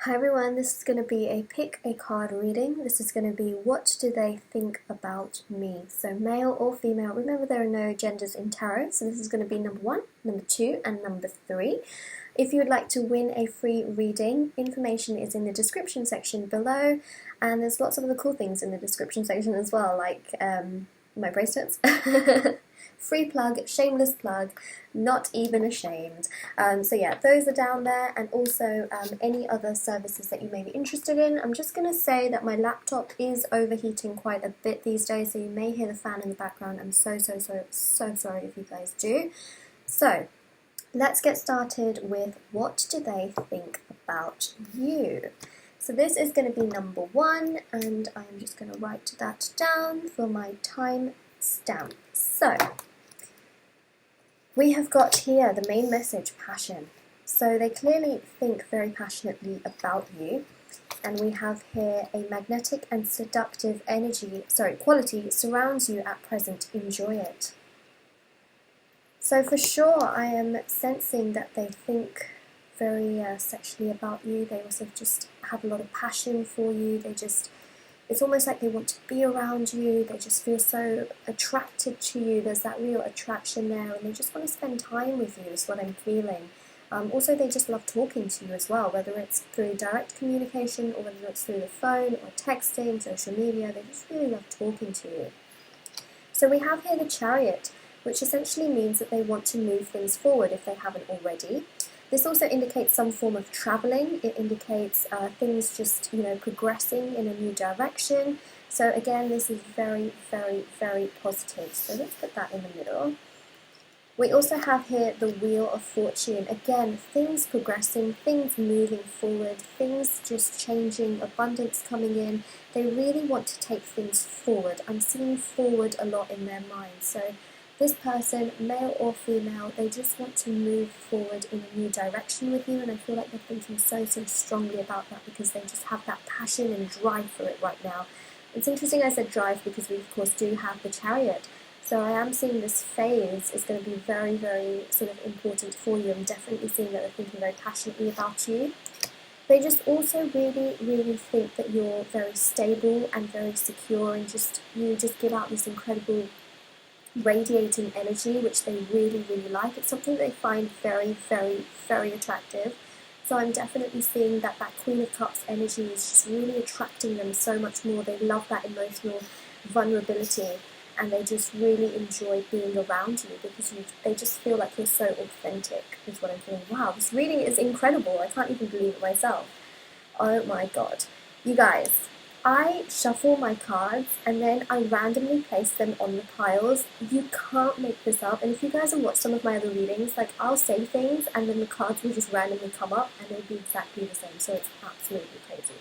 Hi everyone, this is going to be a pick a card reading. This is going to be what do they think about me? So male or female. Remember there are no genders in tarot, so this is going to be number 1, number 2 and number 3. If you would like to win a free reading, information is in the description section below, and there's lots of other cool things in the description section as well, like my bracelets. Free plug, shameless plug, not even ashamed. So yeah, those are down there, and also any other services that you may be interested in. I'm just going to say that my laptop is overheating quite a bit these days, so you may hear the fan in the background. I'm so sorry if you guys do. So let's get started with what do they think about you. So this is going to be number 1, and I'm just going to write that down for my time stamp. So we have got here the main message, passion. So they clearly think very passionately about you. And we have here a magnetic and seductive quality surrounds you at present. Enjoy it. So for sure, I am sensing that they think very sexually about you. They also just have a lot of passion for you. It's almost like they want to be around you. They just feel so attracted to you. There's that real attraction there, and they just want to spend time with you is what I'm feeling. Also, they just love talking to you as well, whether it's through direct communication or whether it's through the phone or texting, social media. They just really love talking to you. So we have here the Chariot, which essentially means that they want to move things forward if they haven't already. This also indicates some form of travelling. It indicates things just, progressing in a new direction. So again, this is very positive. So let's put that in the middle. We also have here the Wheel of Fortune. Again, things progressing, things moving forward, things just changing, abundance coming in. They really want to take things forward. I'm seeing forward a lot in their mind. So this person, male or female, they just want to move forward in a new direction with you, and I feel like they're thinking so strongly about that because they just have that passion and drive for it right now. It's interesting I said drive because we of course do have the Chariot. So I am seeing this phase is going to be very sort of important for you. I'm definitely seeing that they're thinking very passionately about you. They just also really think that you're very stable and very secure, and you just give out this incredible radiating energy, which they really like. It's something they find very attractive. So I'm definitely seeing that Queen of Cups energy is just really attracting them so much more. They love that emotional vulnerability, and they just really enjoy being around you because they just feel like you're so authentic, is what I'm feeling. Wow, this reading is incredible. I can't even believe it myself. Oh my god. You guys, I shuffle my cards and then I randomly place them on the piles. You can't make this up. And if you guys have watched some of my other readings, like I'll say things and then the cards will just randomly come up and they'll be exactly the same. So it's absolutely crazy.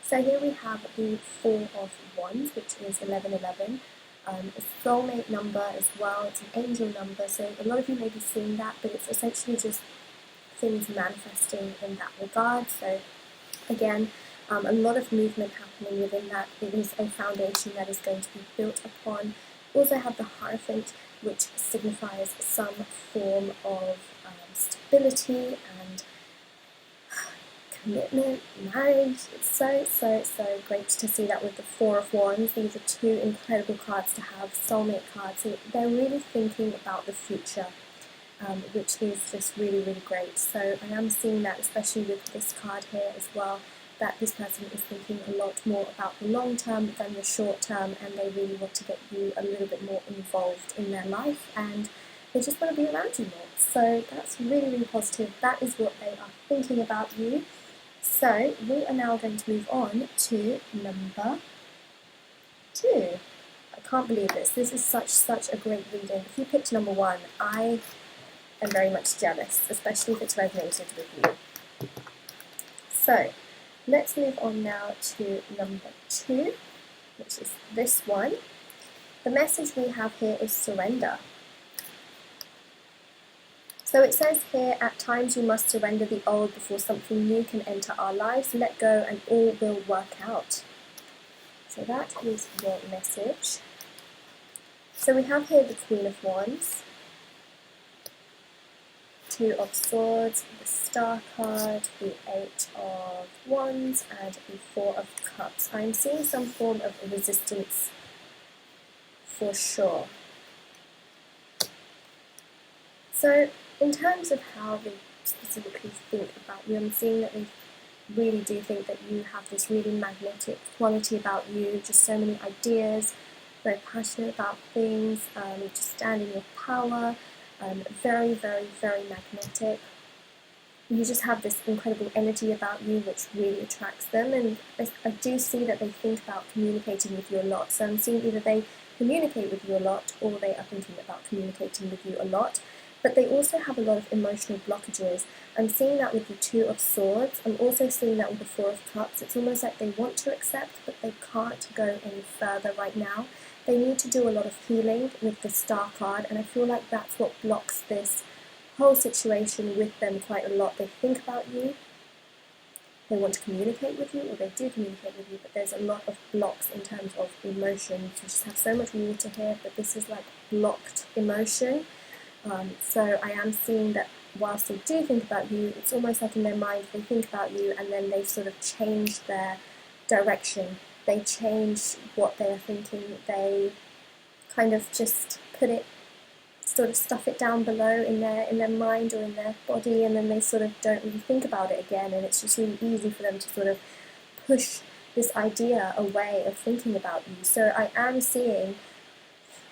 So here we have the 4 of Wands, which is 1111. A soulmate number as well. It's an angel number. So a lot of you may be seeing that, but it's essentially just things manifesting in that regard. So again, a lot of movement happening within that. It is a foundation that is going to be built upon. We also have the Hierophant, which signifies some form of stability and commitment, marriage. It's so great to see that with the 4 of Wands. These are 2 incredible cards to have, soulmate cards. So they're really thinking about the future, which is just really great. So I am seeing that, especially with this card here as well, that this person is thinking a lot more about the long term than the short term, and they really want to get you a little bit more involved in their life, and they just want to be around you more. So that's really positive. That is what they are thinking about you. So we are now going to move on to number 2. I can't believe this. This is such a great reading. If you picked number 1, I am very much jealous, especially if it's resonated with you. So let's move on now to number 2, which is this one. The message we have here is surrender. So it says here, at times we must surrender the old before something new can enter our lives. Let go and all will work out. So that is your message. So we have here the Queen of Wands. Two of Swords, the Star card, the Eight of Wands, and the Four of Cups. I'm seeing some form of resistance for sure. So in terms of how they specifically think about you, I'm seeing that they really do think that you have this really magnetic quality about you, just so many ideas, very passionate about things, just stand in your power, very, very, very magnetic. You just have this incredible energy about you which really attracts them, and I do see that they think about communicating with you a lot. So I'm seeing either they communicate with you a lot or they are thinking about communicating with you a lot. But they also have a lot of emotional blockages. I'm seeing that with the Two of Swords. I'm also seeing that with the Four of Cups. It's almost like they want to accept, but they can't go any further right now. They need to do a lot of healing with the Star card, and I feel like that's what blocks this whole situation with them quite a lot. They think about you, they want to communicate with you, or they do communicate with you, but there's a lot of blocks in terms of emotion. You just have so much water here, but this is like blocked emotion. So I am seeing that whilst they do think about you, it's almost like in their mind they think about you and then they sort of change their direction. They change what they are thinking. They kind of just put it, sort of stuff it down below in their mind or in their body, and then they sort of don't really think about it again, and it's just really easy for them to sort of push this idea away of thinking about you. So I am seeing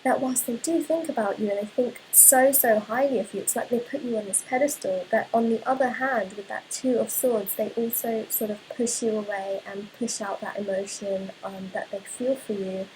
that whilst they do think about you and they think so, so highly of you, it's like they put you on this pedestal, that on the other hand, with that Two of Swords, they also sort of push you away and push out that emotion that they feel for you,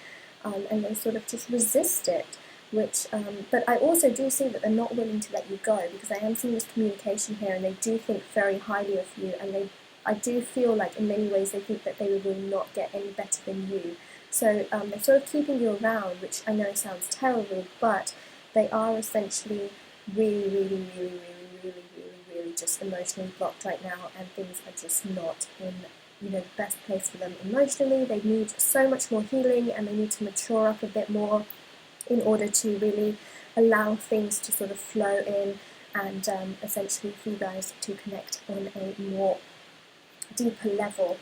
and they sort of just resist it. But I also do see that they're not willing to let you go, because I am seeing this communication here, and they do think very highly of you, and I do feel like in many ways they think that they will not get any better than you. So they're sort of keeping you around, which I know sounds terrible, but they are essentially really, really, really, really, really, really, really just emotionally blocked right now, and things are just not in the best place for them emotionally. They need so much more healing, and they need to mature up a bit more in order to really allow things to sort of flow in, and essentially for you guys to connect on a more deeper level,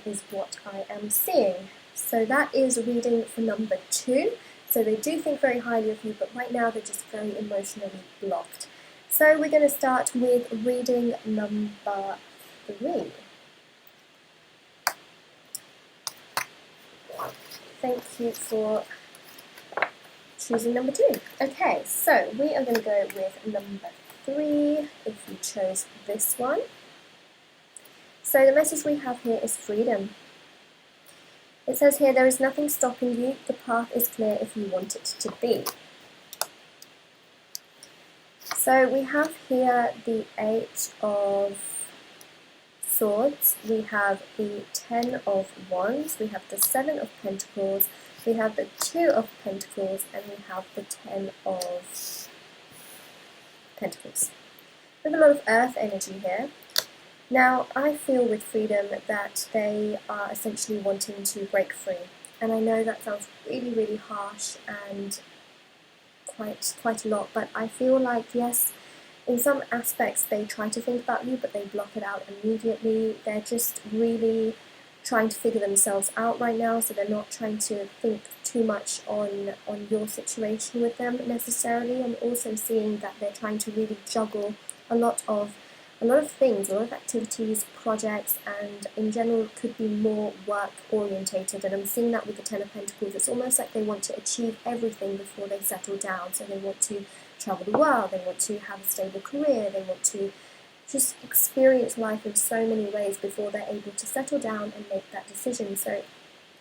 is what I am seeing. So that is reading for number 2. So they do think very highly of you, but right now they're just very emotionally blocked. So we're going to start with reading number 3. Thank you for choosing number 2. Okay, so we are going to go with number 3, if you chose this one. So the message we have here is freedom. It says here, there is nothing stopping you. The path is clear if you want it to be. So we have here the Eight of Swords, we have the Ten of Wands, we have the Seven of Pentacles, we have the Two of Pentacles, and we have the Ten of Pentacles. We have a lot of earth energy here. Now, I feel with freedom that they are essentially wanting to break free. And I know that sounds really, really harsh and quite a lot, but I feel like, yes, in some aspects they try to think about you, but they block it out immediately. They're just really trying to figure themselves out right now, so they're not trying to think too much on your situation with them necessarily. I'm also seeing that they're trying to really juggle a lot of things, a lot of activities, projects, and in general could be more work orientated. And I'm seeing that with the Ten of Pentacles. It's almost like they want to achieve everything before they settle down. So they want to travel the world, they want to have a stable career, they want to just experience life in so many ways before they're able to settle down and make that decision. So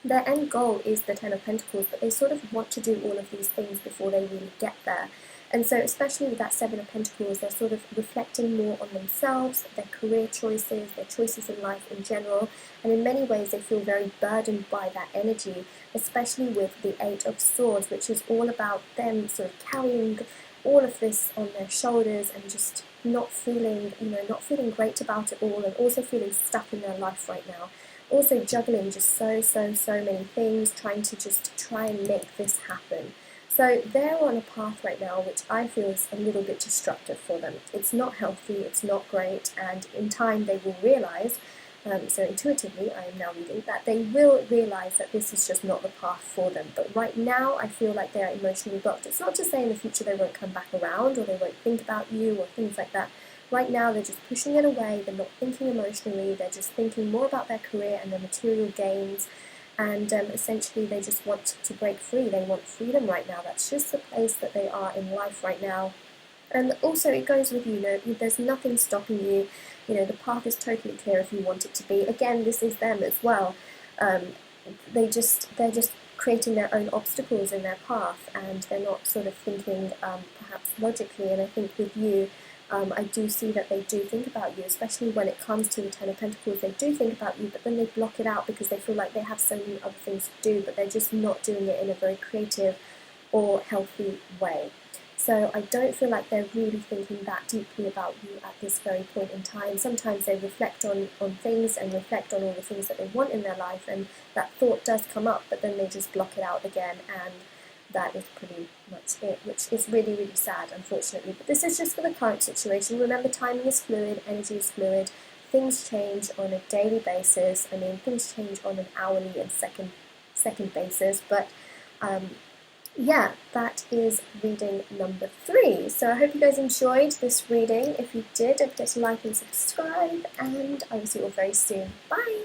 their end goal is the Ten of Pentacles, but they sort of want to do all of these things before they really get there. And so especially with that Seven of Pentacles, they're sort of reflecting more on themselves, their career choices, their choices in life in general, and in many ways they feel very burdened by that energy, especially with the Eight of Swords, which is all about them sort of carrying all of this on their shoulders and just not feeling great about it all, and also feeling stuck in their life right now. Also juggling just so many things, trying to make this happen. So they're on a path right now which I feel is a little bit destructive for them. It's not healthy, it's not great, and in time they will realise, so intuitively I am now reading, that they will realise that this is just not the path for them. But right now I feel like they are emotionally blocked. It's not to say in the future they won't come back around or they won't think about you or things like that. Right now they're just pushing it away, they're not thinking emotionally, they're just thinking more about their career and their material gains. And essentially they just want to break free. They want freedom right now. That's just the place that they are in life right now. And also it goes with you, there's nothing stopping you. The path is totally clear if you want it to be. Again, this is them as well. They're just creating their own obstacles in their path, and they're not sort of thinking perhaps logically. And I think with you, I do see that they do think about you, especially when it comes to the Ten of Pentacles. They do think about you, but then they block it out because they feel like they have so many other things to do, but they're just not doing it in a very creative or healthy way. So I don't feel like they're really thinking that deeply about you at this very point in time. Sometimes they reflect on things and reflect on all the things that they want in their life, and that thought does come up, but then they just block it out again, and that is pretty much it, which is really, really sad, unfortunately. But this is just for the current situation. Remember, timing is fluid, energy is fluid, things change on a daily basis. I mean, things change on an hourly and second basis, but yeah, that is reading number 3. So I hope you guys enjoyed this reading. If you did, don't forget to like and subscribe, and I will see you all very soon. Bye!